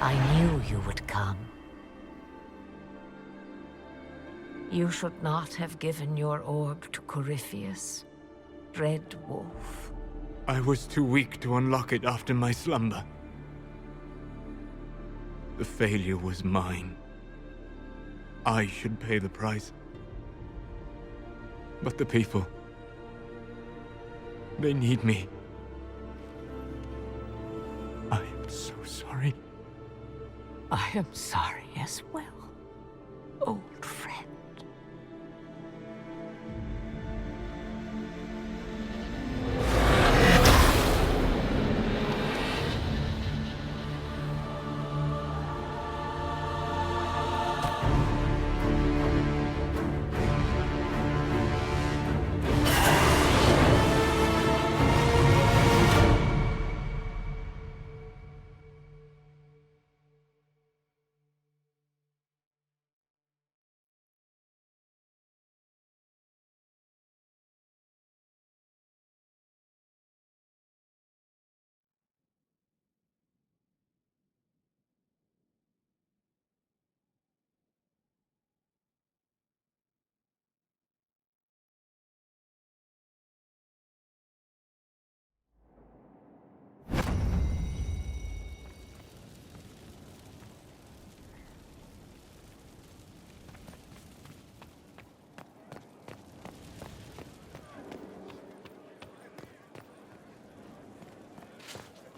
I knew you would come. You should not have given your orb to Corypheus, Red Wolf. I was too weak to unlock it after my slumber. The failure was mine. I should pay the price. But the people... they need me. I am so sorry. I am sorry as well, old friend.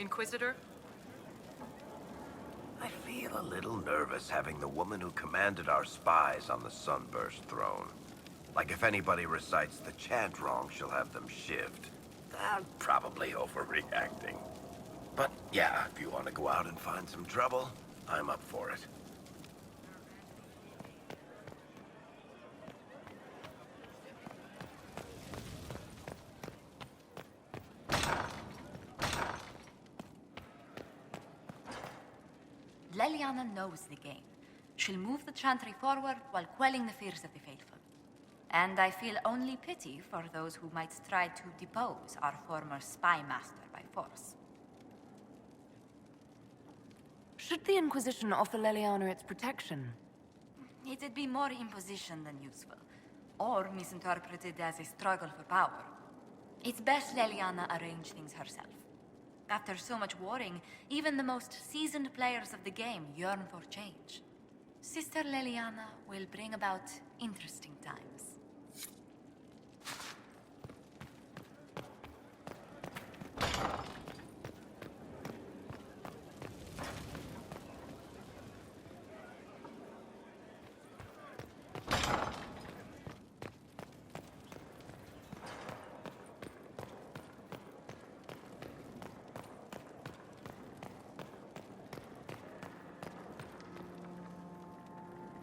Inquisitor? I feel a little nervous having the woman who commanded our spies on the Sunburst throne. Like if anybody recites the chant wrong, she'll have them shivved. I'm probably overreacting. But yeah, if you want to go out and find some trouble, I'm up for it. Leliana knows the game. She'll move the chantry forward while quelling the fears of the faithful. And I feel only pity for those who might try to depose our former spy master by force. Should the Inquisition offer Leliana its protection? It'd be more imposition than useful, or misinterpreted as a struggle for power. It's best Leliana arrange things herself. After so much warring, even the most seasoned players of the game yearn for change. Sister Leliana will bring about interesting times.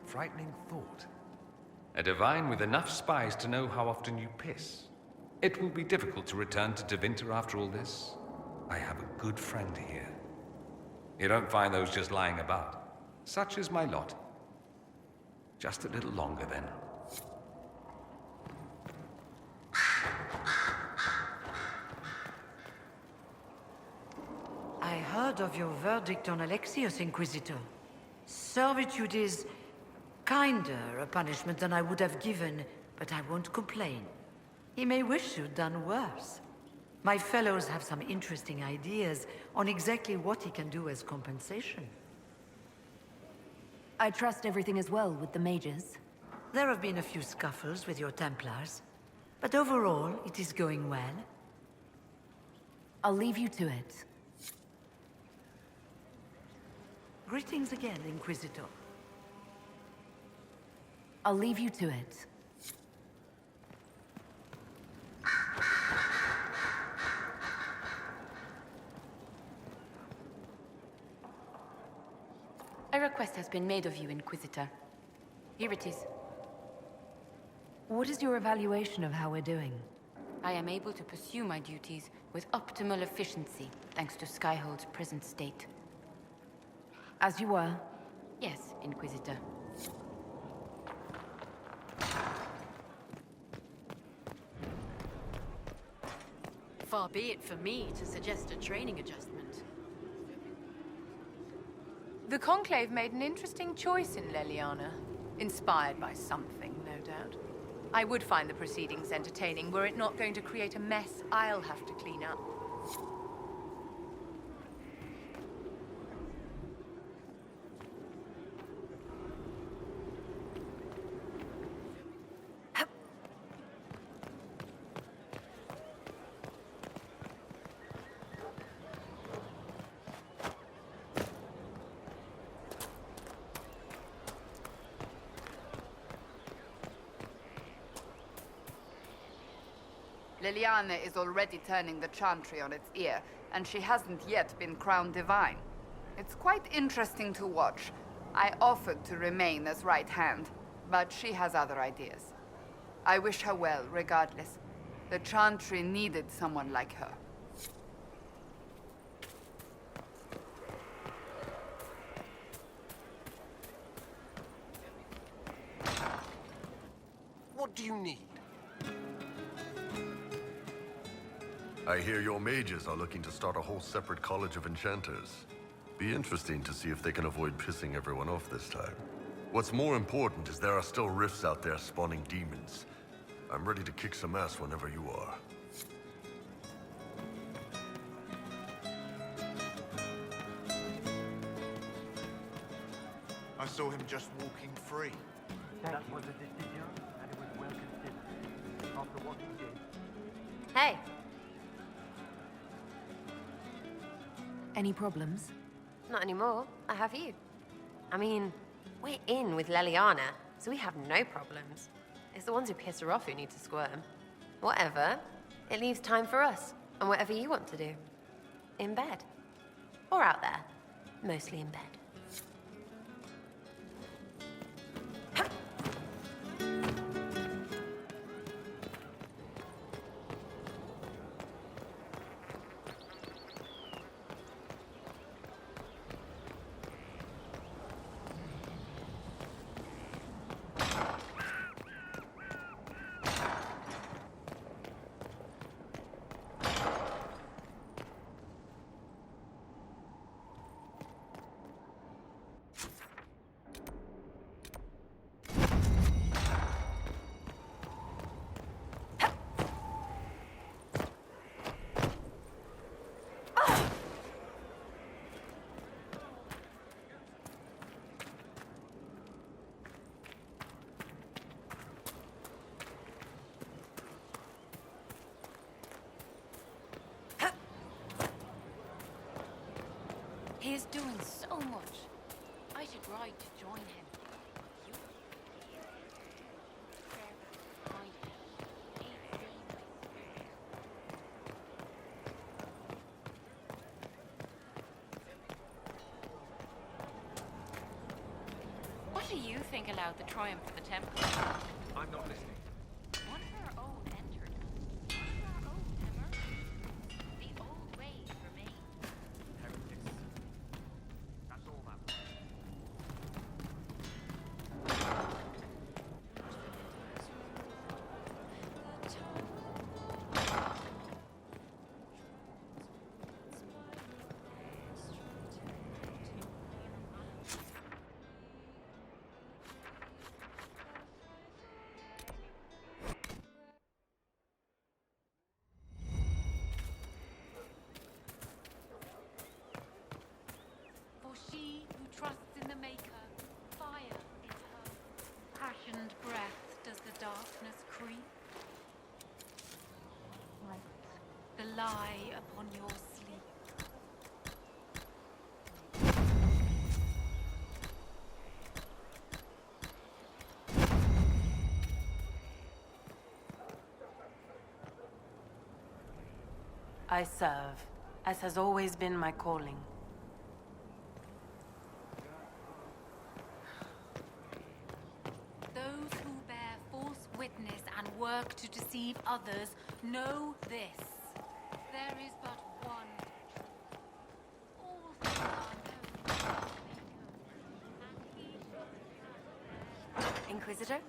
Frightening thought. A divine with enough spies to know how often you piss. It will be difficult to return to Tevinter after all this. I have a good friend here. You don't find those just lying about. Such is my lot. Just a little longer then. I heard of your verdict on Alexius, Inquisitor. Servitude is kinder a punishment than I would have given, but I won't complain. He may wish you'd done worse. My fellows have some interesting ideas on exactly what he can do as compensation. I trust everything is well with the mages. There have been a few scuffles with your Templars, but overall it is going well. I'll leave you to it. Greetings again, Inquisitor. I'll leave you to it. A request has been made of you, Inquisitor. Here it is. What is your evaluation of how we're doing? I am able to pursue my duties with optimal efficiency, thanks to Skyhold's present state. As you were? Yes, Inquisitor. Far be it for me to suggest a training adjustment. The Conclave made an interesting choice in Leliana. Inspired by something, no doubt. I would find the proceedings entertaining were it not going to create a mess I'll have to clean up. Leliana is already turning the Chantry on its ear, and she hasn't yet been crowned divine. It's quite interesting to watch. I offered to remain as right hand, but she has other ideas. I wish her well, regardless. The Chantry needed someone like her. What do you need? I hear your mages are looking to start a whole separate college of enchanters. Be interesting to see if they can avoid pissing everyone off this time. What's more important is there are still rifts out there spawning demons. I'm ready to kick some ass whenever you are. I saw him just walking free. That was a decision, and it was well considered. After what he did. Hey. Any problems? Not anymore. I have you. I mean, we're in with Leliana, so we have no problems. It's the ones who piss her off who need to squirm. Whatever. It leaves time for us, and whatever you want to do. In bed. Or out there. Mostly in bed. He's doing so much. I should ride to join him. What do you think allowed the triumph of the Temple? I'm not listening. What of our own entered us? What of our own emerged? The old ways remain. Heretics. That's all that. For she who trusts in the Maker, fire is her. Passioned breath does the darkness creep. Write the lie upon your sleep. I serve, as has always been my calling. Those who bear false witness and work to deceive others know this. There is but one truth. All things are known to the Maker, and he Inquisitor?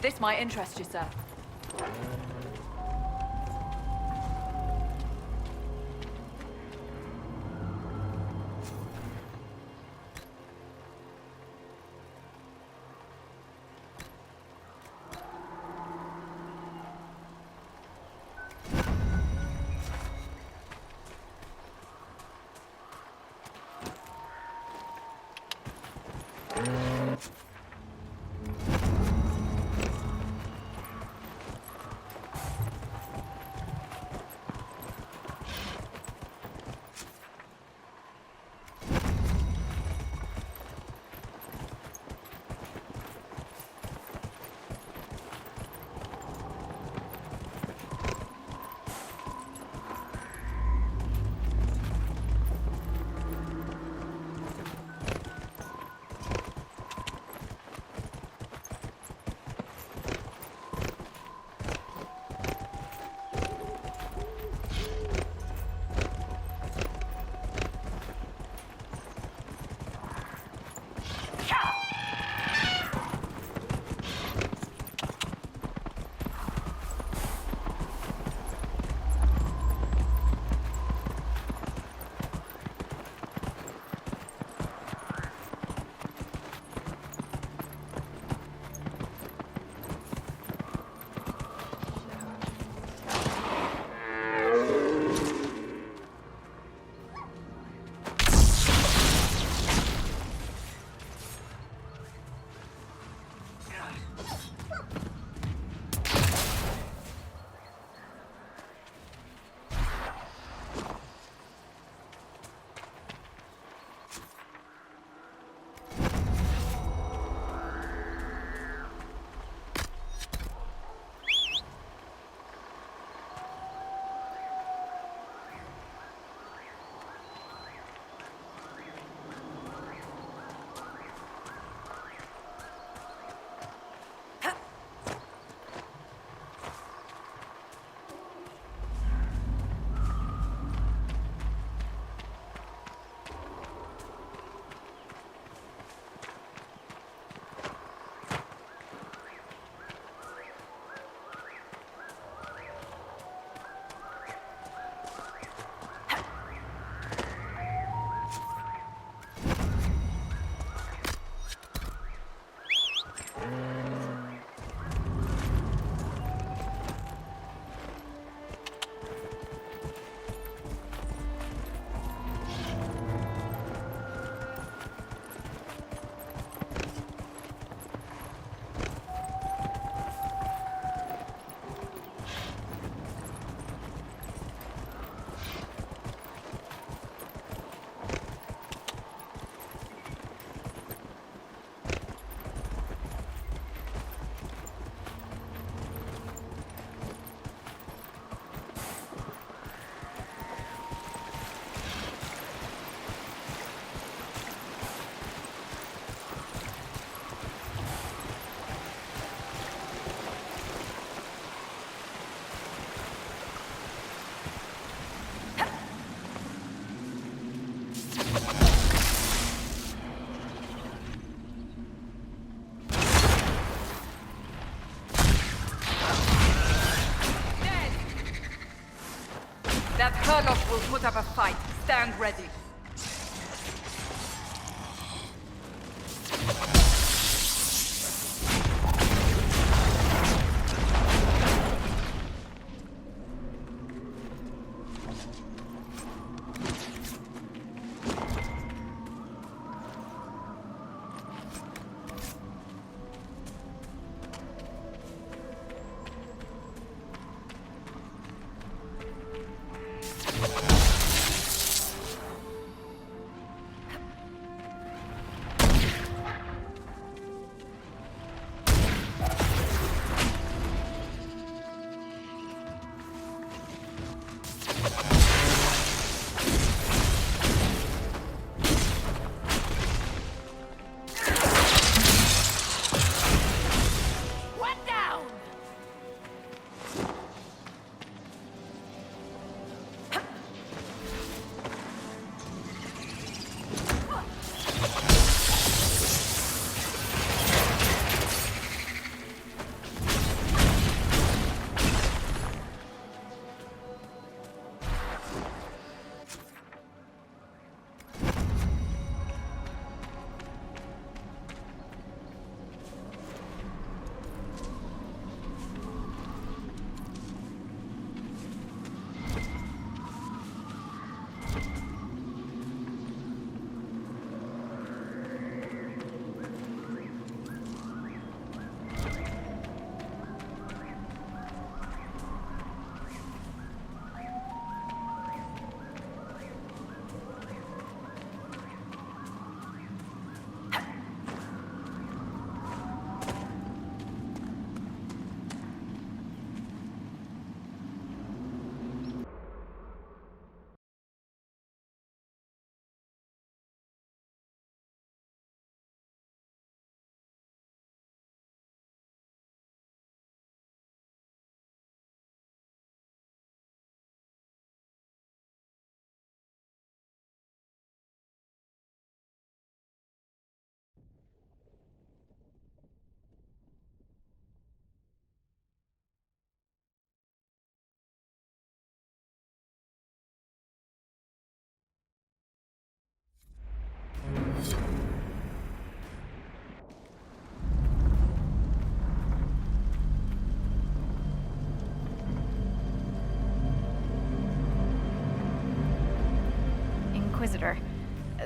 This might interest you, sir. That prologue will put up a fight. Stand ready.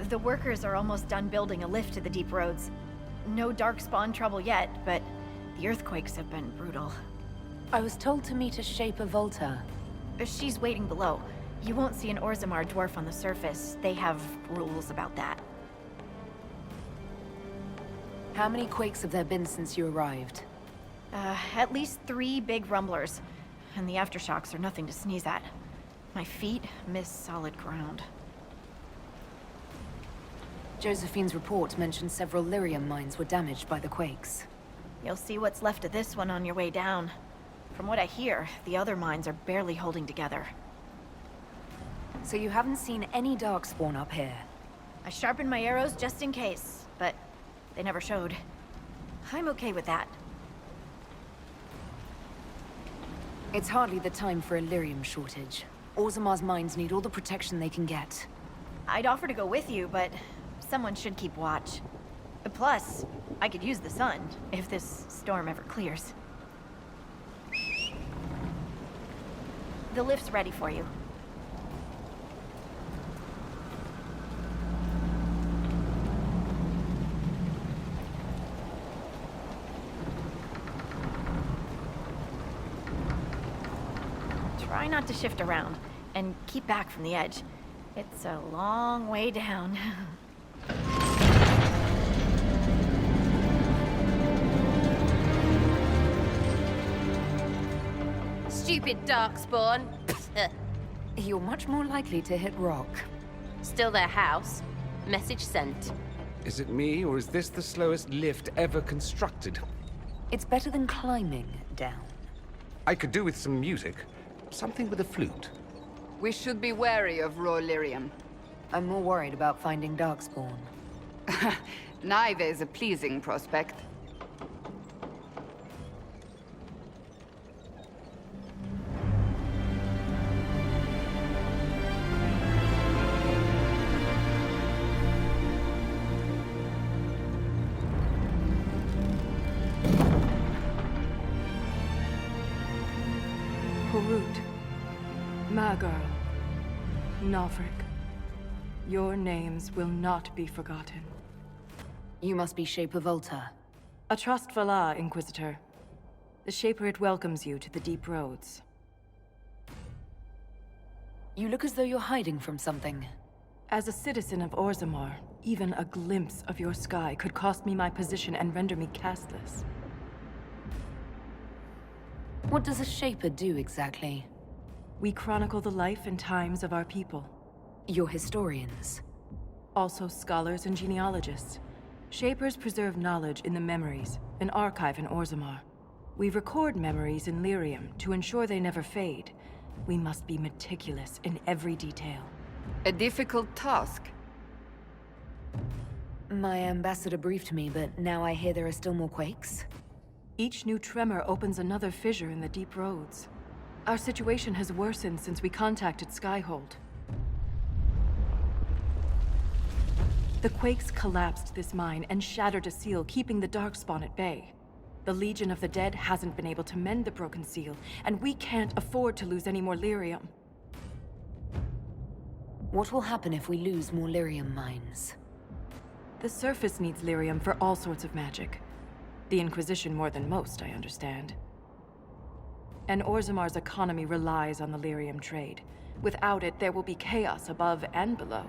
The workers are almost done building a lift to the deep roads. No darkspawn trouble yet, but the earthquakes have been brutal. I was told to meet a Shaper Volta. She's waiting below. You won't see an Orzammar dwarf on the surface. They have rules about that. How many quakes have there been since you arrived? At least 3 big rumblers. And the aftershocks are nothing to sneeze at. My feet miss solid ground. Josephine's report mentioned several lyrium mines were damaged by the quakes. You'll see what's left of this one on your way down. From what I hear, the other mines are barely holding together. So you haven't seen any darkspawn up here? I sharpened my arrows just in case, but they never showed. I'm okay with that. It's hardly the time for a lyrium shortage. Orzammar's mines need all the protection they can get. I'd offer to go with you, but someone should keep watch. Plus, I could use the sun if this storm ever clears. The lift's ready for you. Try not to shift around, and keep back from the edge. It's a long way down. Stupid darkspawn. You're much more likely to hit rock. Still their house. Message sent. Is it me, or is this the slowest lift ever constructed? It's better than climbing down. I could do with some music. Something with a flute. We should be wary of raw lyrium. I'm more worried about finding darkspawn. Neither is a pleasing prospect. My girl, Navrik, your names will not be forgotten. You must be Shaper Volta. A Trespasser, Inquisitor. The Shaper it welcomes you to the deep roads. You look as though you're hiding from something. As a citizen of Orzammar, even a glimpse of your sky could cost me my position and render me castless. What does a Shaper do exactly? We chronicle the life and times of our people. You're historians. Also scholars and genealogists. Shapers preserve knowledge in the memories, an archive in Orzammar. We record memories in lyrium to ensure they never fade. We must be meticulous in every detail. A difficult task. My ambassador briefed me, but now I hear there are still more quakes. Each new tremor opens another fissure in the deep roads. Our situation has worsened since we contacted Skyhold. The quakes collapsed this mine and shattered a seal, keeping the Darkspawn at bay. The Legion of the Dead hasn't been able to mend the broken seal, and we can't afford to lose any more lyrium. What will happen if we lose more lyrium mines? The surface needs lyrium for all sorts of magic. The Inquisition more than most, I understand. And Orzammar's economy relies on the lyrium trade. Without it, there will be chaos above and below.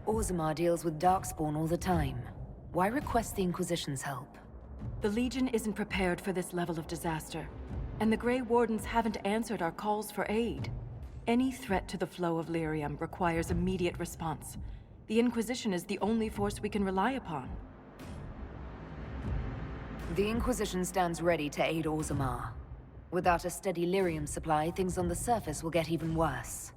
Orzammar deals with Darkspawn all the time. Why request the Inquisition's help? The Legion isn't prepared for this level of disaster, and the Grey Wardens haven't answered our calls for aid. Any threat to the flow of lyrium requires immediate response. The Inquisition is the only force we can rely upon. The Inquisition stands ready to aid Orzammar. Without a steady lyrium supply, things on the surface will get even worse.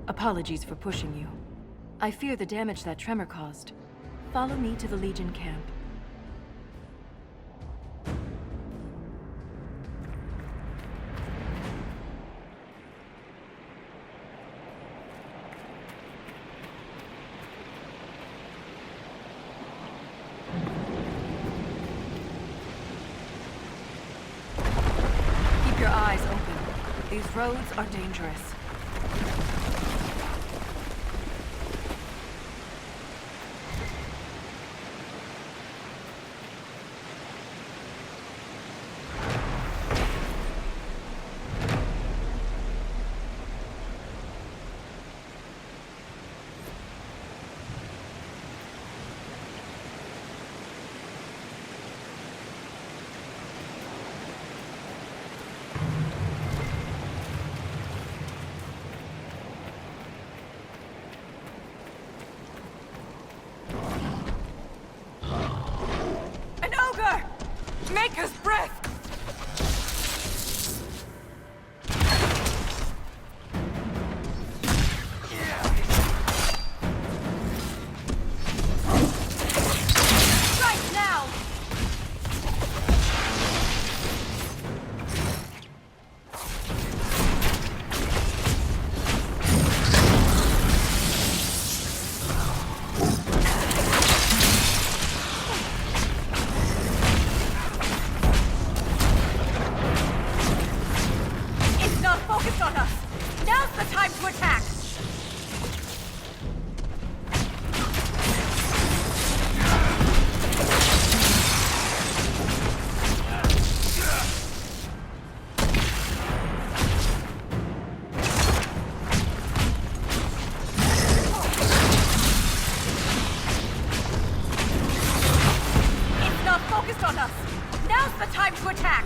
Apologies for pushing you. I fear the damage that tremor caused. Follow me to the Legion camp. eyes open. These roads are dangerous. Maker's breath! Right now! Focused on us! Now's the time to attack! It's not focused on us! Now's the time to attack!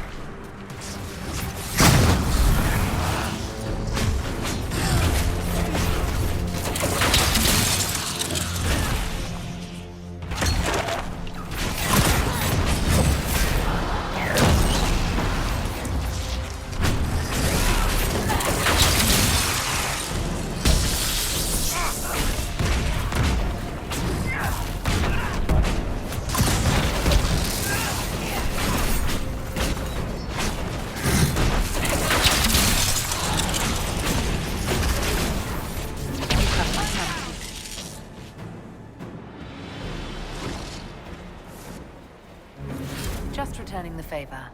Just returning the favor.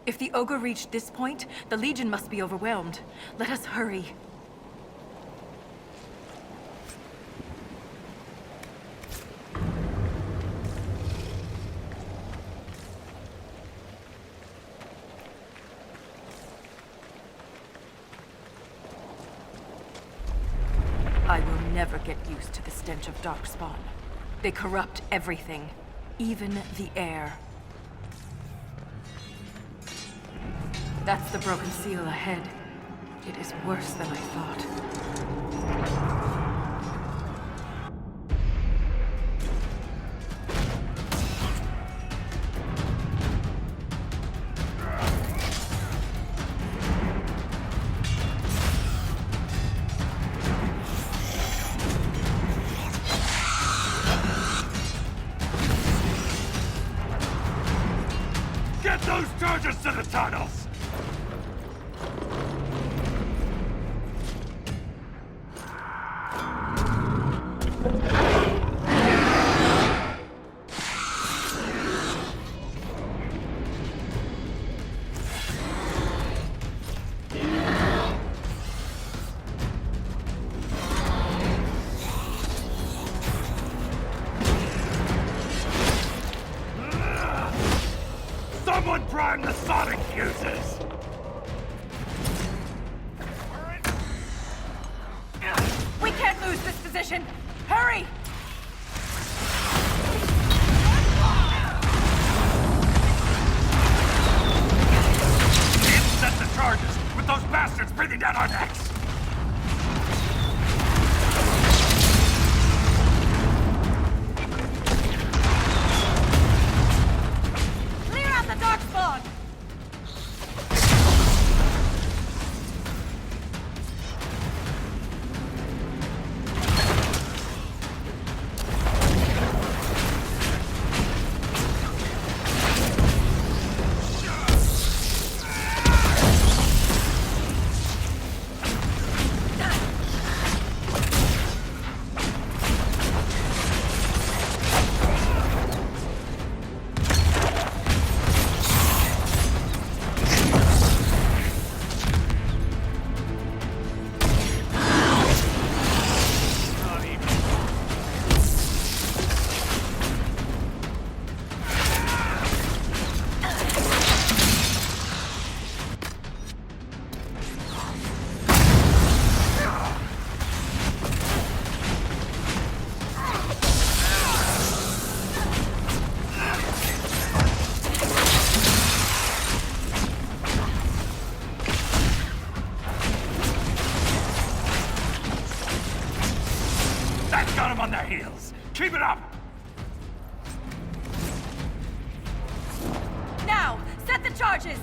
If the ogre reached this point, the Legion must be overwhelmed. Let us hurry. I will never get used to the stench of Darkspawn. They corrupt everything, even the air. That's the broken seal ahead. It is worse than I thought. Get those charges to the tunnels! Someone prime the sonic fuses! We can't lose this position! Hurry! Set the charges with those bastards breathing down our necks! Clear out the Darkspawn! charges!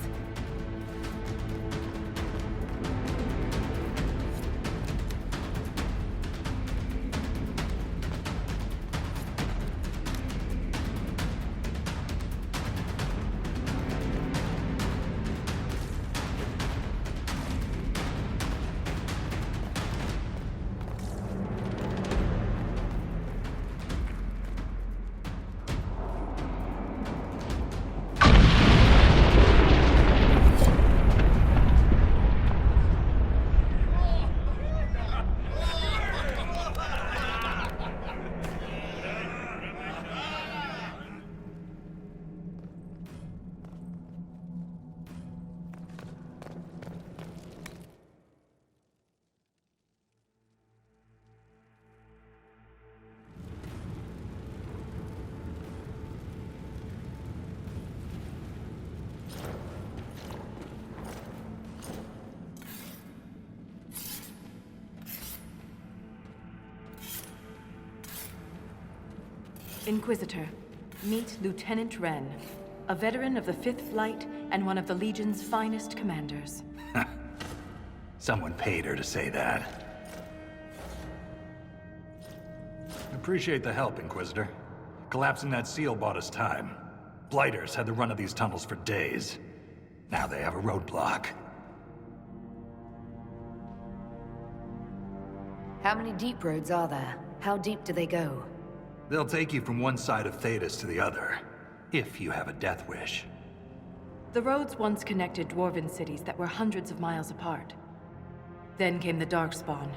Inquisitor, meet Lieutenant Ren, a veteran of the 5th Flight and one of the Legion's finest commanders. Someone paid her to say that. Appreciate the help, Inquisitor. Collapsing that seal bought us time. Blighters had the run of these tunnels for days. Now they have a roadblock. How many deep roads are there? How deep do they go? They'll take you from one side of Thetis to the other, if you have a death wish. The roads once connected dwarven cities that were hundreds of miles apart. Then came the Darkspawn.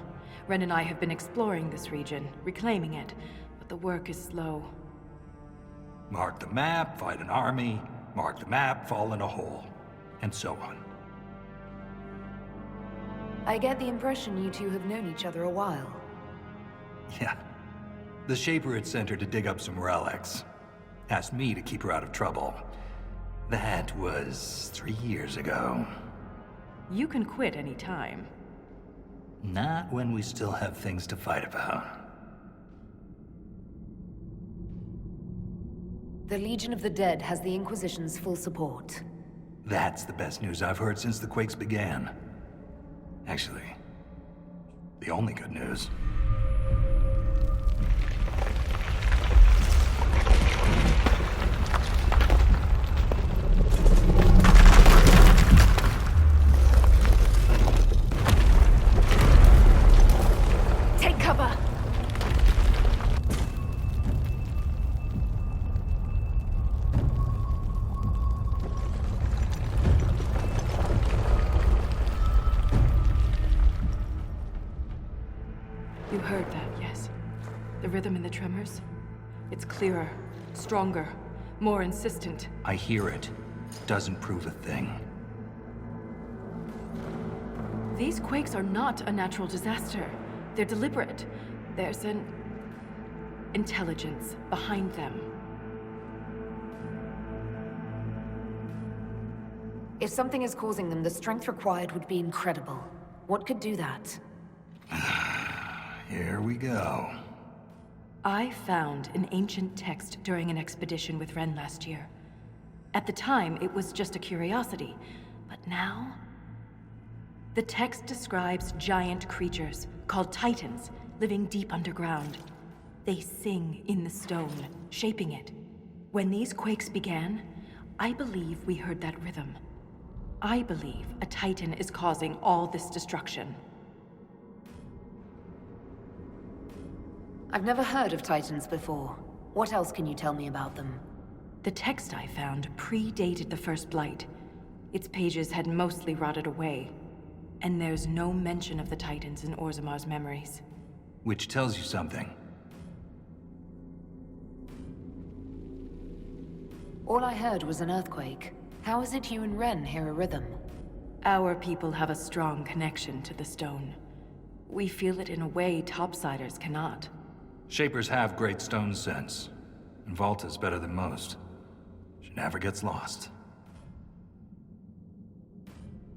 Ren and I have been exploring this region, reclaiming it, but the work is slow. Mark the map, fight an army. Mark the map, fall in a hole. And so on. I get the impression you two have known each other a while. Yeah. The Shaper had sent her to dig up some relics. Asked me to keep her out of trouble. That was 3 years ago. You can quit any time. Not when we still have things to fight about. The Legion of the Dead has the Inquisition's full support. That's the best news I've heard since the Quakes began. Actually, the only good news. Take cover! You heard that, yes? The rhythm and the tremors? It's clearer, stronger, more insistent. I hear it. Doesn't prove a thing. These quakes are not a natural disaster. They're deliberate. There's an intelligence behind them. If something is causing them, the strength required would be incredible. What could do that? Here we go. I found an ancient text during an expedition with Ren last year. At the time, it was just a curiosity, but now... The text describes giant creatures, called Titans, living deep underground. They sing in the stone, shaping it. When these quakes began, I believe we heard that rhythm. I believe a Titan is causing all this destruction. I've never heard of Titans before. What else can you tell me about them? The text I found predated the First Blight. Its pages had mostly rotted away. And there's no mention of the Titans in Orzamar's memories. Which tells you something. All I heard was an earthquake. How is it you and Ren hear a rhythm? Our people have a strong connection to the stone. We feel it in a way topsiders cannot. Shapers have great stone sense. And Volta's better than most. She never gets lost.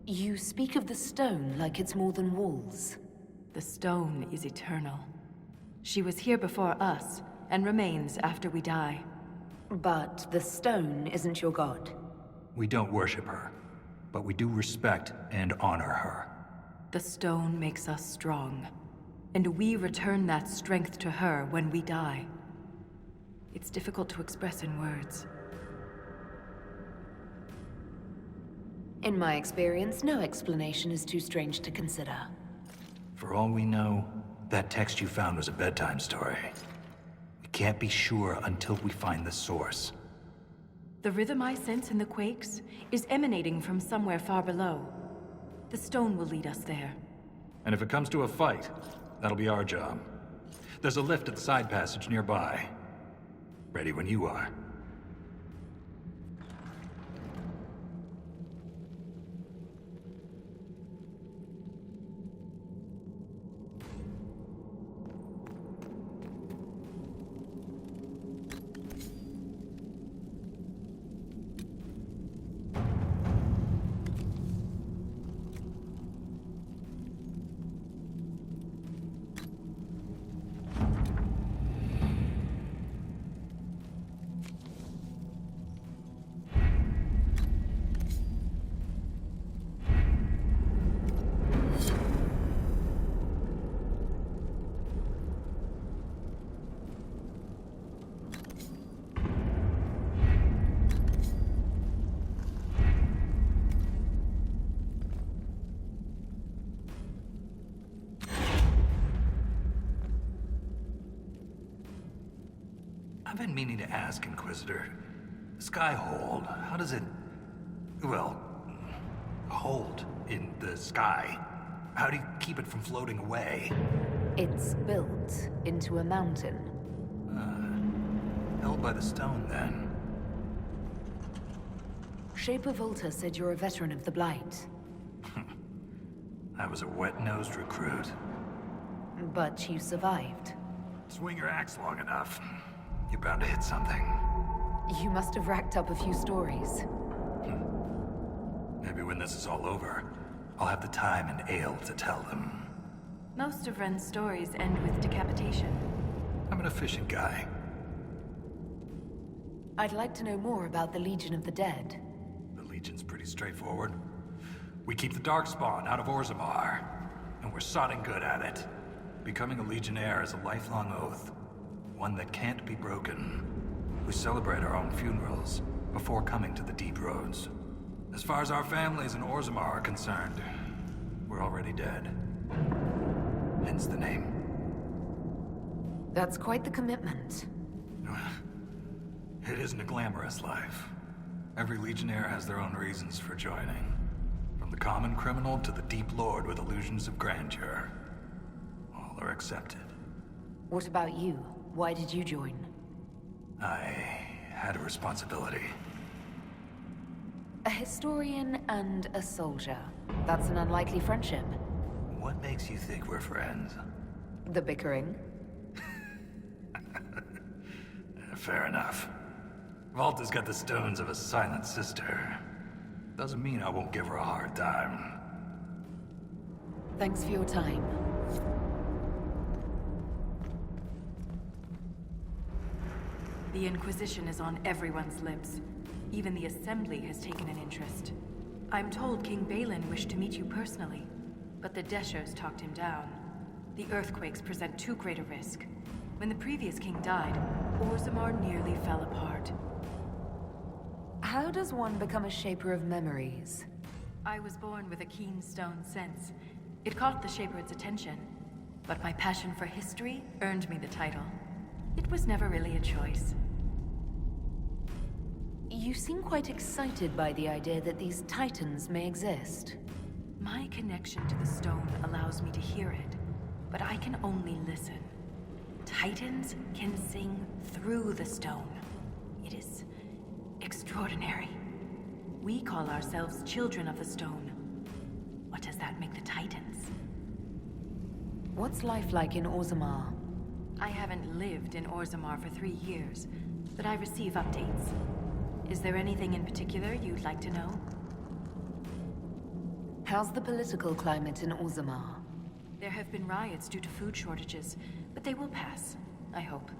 You speak of the stone like it's more than walls. The stone is eternal. She was here before us, and remains after we die. But the stone isn't your god. We don't worship her, but we do respect and honor her. The stone makes us strong, and we return that strength to her when we die. It's difficult to express in words. In my experience, no explanation is too strange to consider. For all we know, that text you found was a bedtime story. We can't be sure until we find the source. The rhythm I sense in the quakes is emanating from somewhere far below. The stone will lead us there. And if it comes to a fight, that'll be our job. There's a lift at the side passage nearby. Ready when you are. I've been meaning to ask, Inquisitor. Skyhold, how does it... well... hold in the sky? How do you keep it from floating away? It's built into a mountain. Held by the stone, then. Shaper Volta said you're a veteran of the Blight. I was a wet-nosed recruit. But you survived. Swing your axe long enough. You're bound to hit something. You must have racked up a few stories. Maybe when this is all over, I'll have the time and ale to tell them. Most of Ren's stories end with decapitation. I'm an efficient guy. I'd like to know more about the Legion of the Dead. The Legion's pretty straightforward. We keep the Darkspawn out of Orzammar, and we're sodding good at it. Becoming a Legionnaire is a lifelong oath. One that can't be broken. We celebrate our own funerals before coming to the Deep Roads. As far as our families in Orzammar are concerned, we're already dead. Hence the name. That's quite the commitment. It isn't a glamorous life. Every Legionnaire has their own reasons for joining. From the common criminal to the Deep Lord with illusions of grandeur. All are accepted. What about you? Why did you join? I had a responsibility. A historian and a soldier. That's an unlikely friendship. What makes you think we're friends? The bickering? Fair enough. Volta's got the stones of a silent sister. Doesn't mean I won't give her a hard time. Thanks for your time. The Inquisition is on everyone's lips. Even the Assembly has taken an interest. I'm told King Balin wished to meet you personally, but the Deshers talked him down. The earthquakes present too great a risk. When the previous king died, Orzammar nearly fell apart. How does one become a shaper of memories? I was born with a keen stone sense. It caught the Shaper's attention, but my passion for history earned me the title. It was never really a choice. You seem quite excited by the idea that these titans may exist. My connection to the stone allows me to hear it, but I can only listen. Titans can sing through the stone. It is extraordinary. We call ourselves children of the stone. What does that make the Titans? What's life like in Orzammar? I haven't lived in Orzammar for 3 years, but I receive updates. Is there anything in particular you'd like to know? How's the political climate in Orzammar? There have been riots due to food shortages, but they will pass, I hope.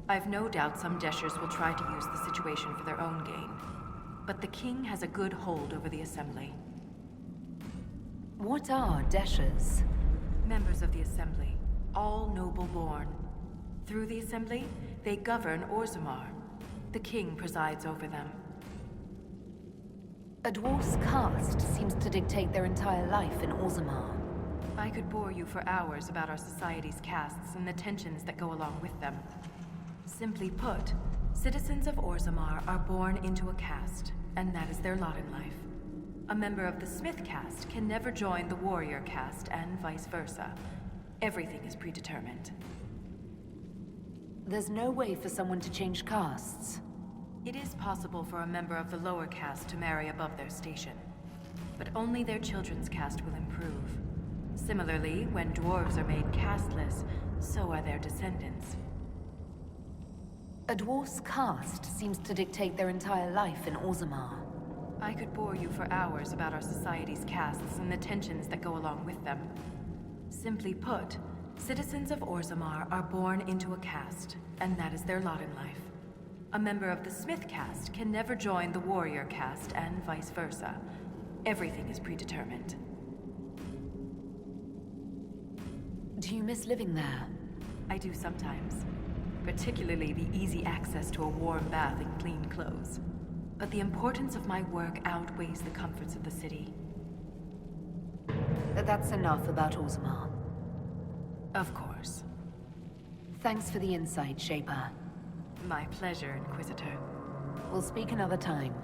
I've no doubt some Deshers will try to use the situation for their own gain. but the king has a good hold over the Assembly. What are Deshas? Members of the Assembly, all noble-born. Through the Assembly, they govern Orzammar. The king presides over them. A dwarf's caste seems to dictate their entire life in Orzammar. I could bore you for hours about our society's castes and the tensions that go along with them. Simply put, citizens of Orzammar are born into a caste, and that is their lot in life. A member of the Smith caste can never join the warrior caste, and vice versa. Everything is predetermined. There's no way for someone to change castes. It is possible for a member of the lower caste to marry above their station, but only their children's caste will improve. Similarly, when dwarves are made casteless, so are their descendants. A dwarf's caste seems to dictate their entire life in Orzammar. I could bore you for hours about our society's castes and the tensions that go along with them. Simply put, citizens of Orzammar are born into a caste, and that is their lot in life. A member of the Smith caste can never join the warrior caste, and vice versa. Everything is predetermined. Do you miss living there? I do sometimes. Particularly the easy access to a warm bath and clean clothes. But the importance of my work outweighs the comforts of the city. That's enough about Orzammar. Of course. Thanks for the insight, Shaper. My pleasure, Inquisitor. We'll speak another time.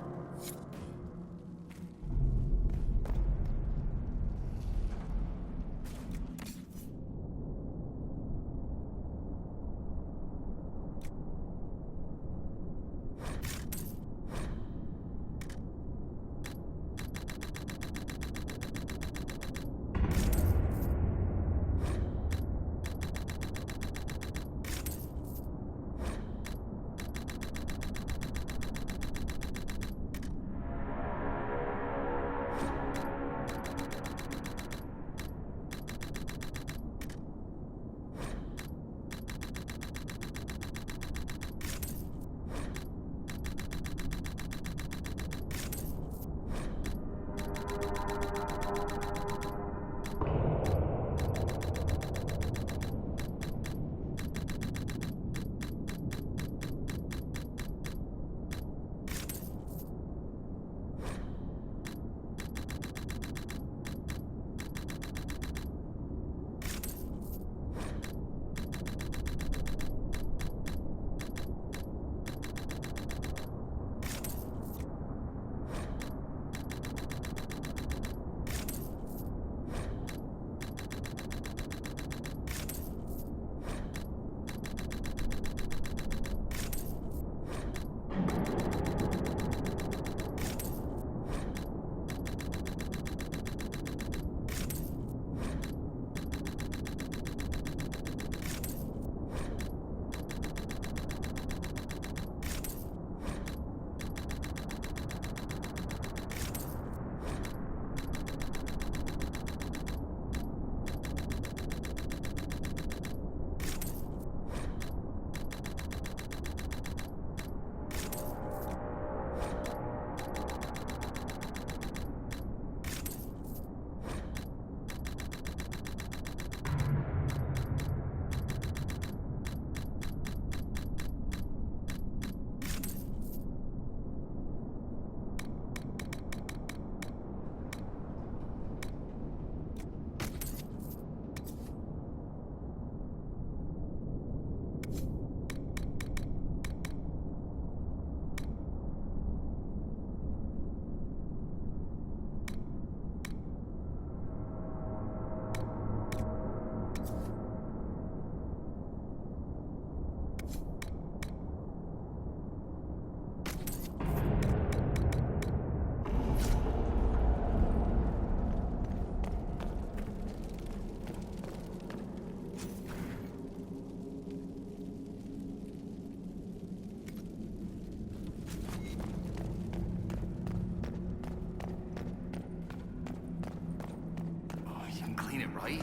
Right?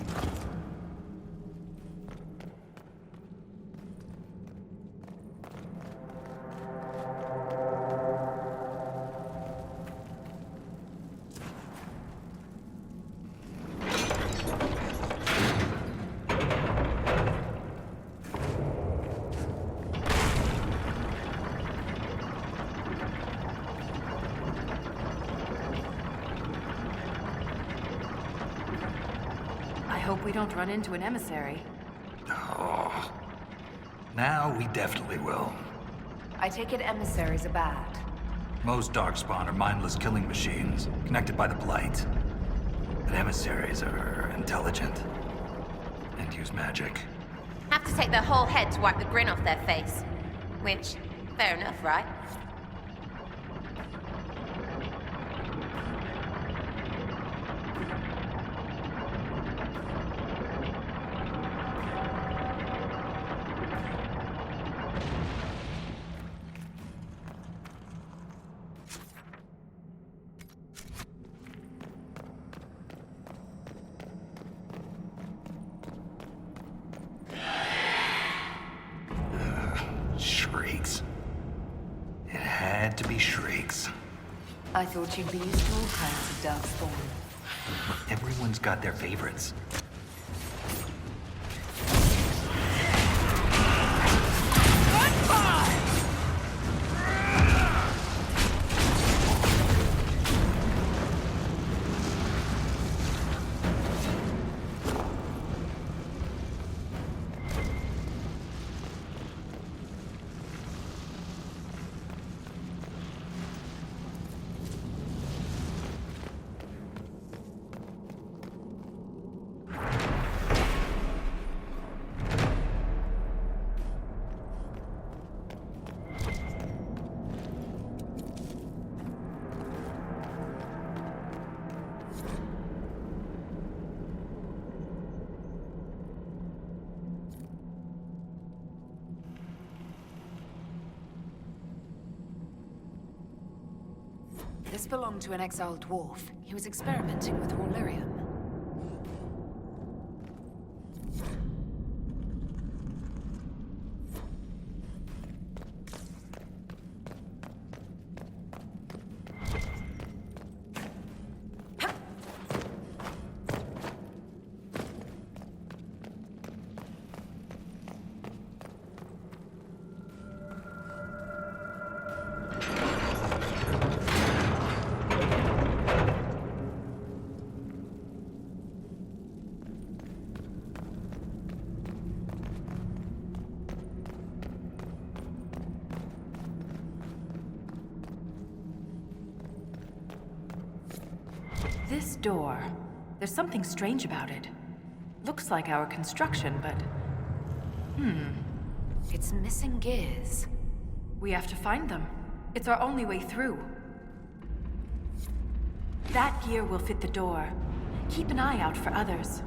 hope we don't run into an emissary. Oh. Now we definitely will. I take it emissaries are bad. Most Darkspawn are mindless killing machines, connected by the Blight. But emissaries are intelligent. And use magic. Have to take their whole head to wipe the grin off their face. Which, fair enough, right? Shrieks. It had to be shrieks. I thought you'd be used to all kinds of darkspawn. Everyone's got their favorites. This belonged to an exiled dwarf. He was experimenting with raw lyrium. This door, there's something strange about it. Looks like our construction, but... It's missing gears. We have to find them. It's our only way through. That gear will fit the door. Keep an eye out for others.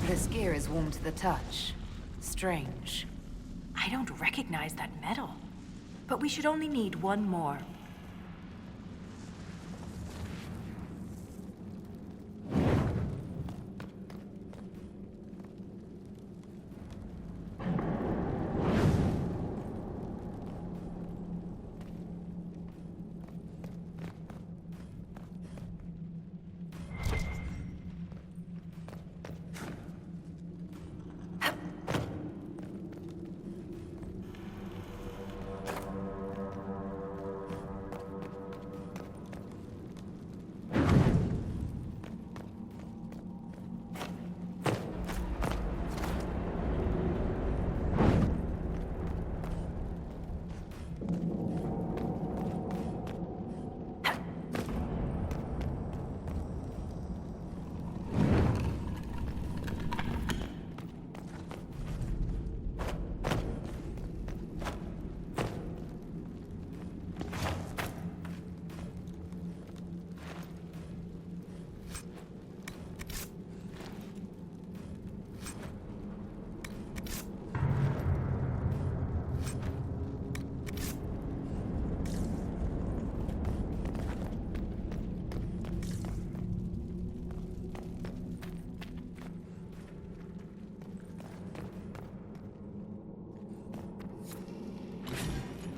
This gear is warm to the touch. Strange. I don't recognize that metal. But we should only need one more.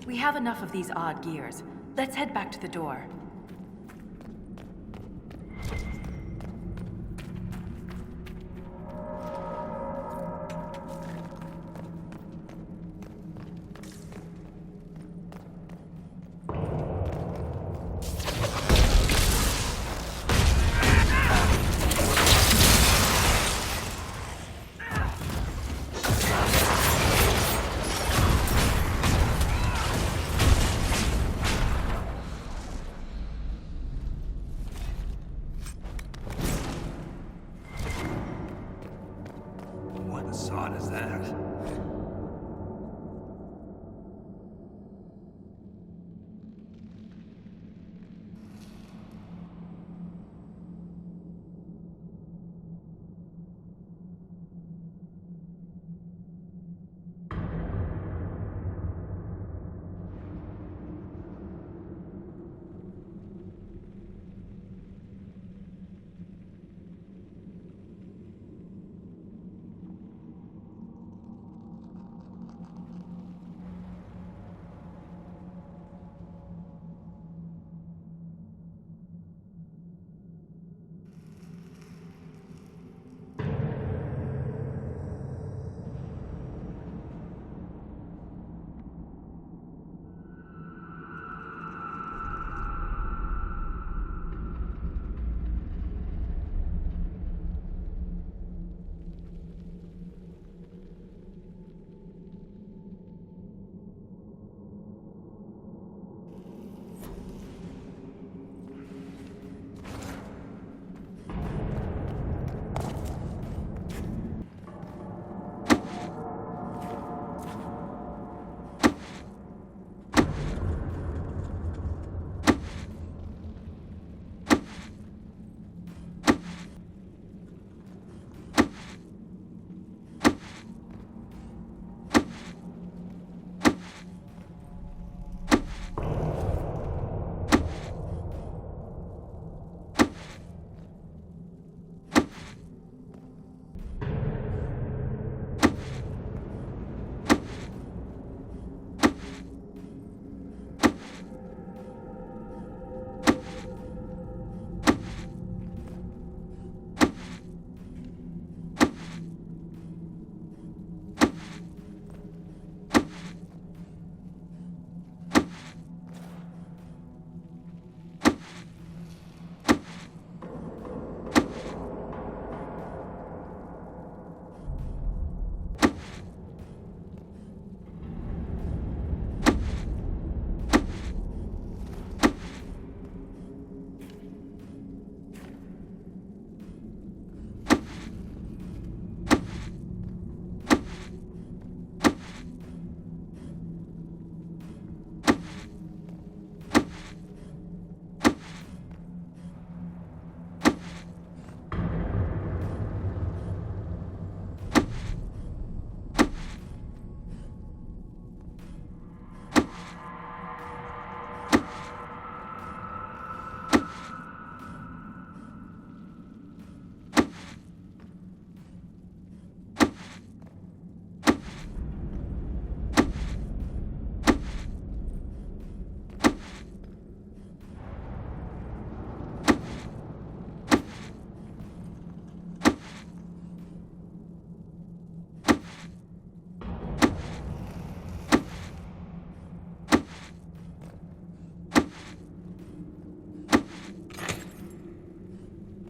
We have enough of these odd gears. Let's head back to the door. What sod is that?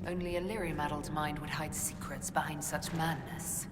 Only a lyrium-addled mind would hide secrets behind such madness.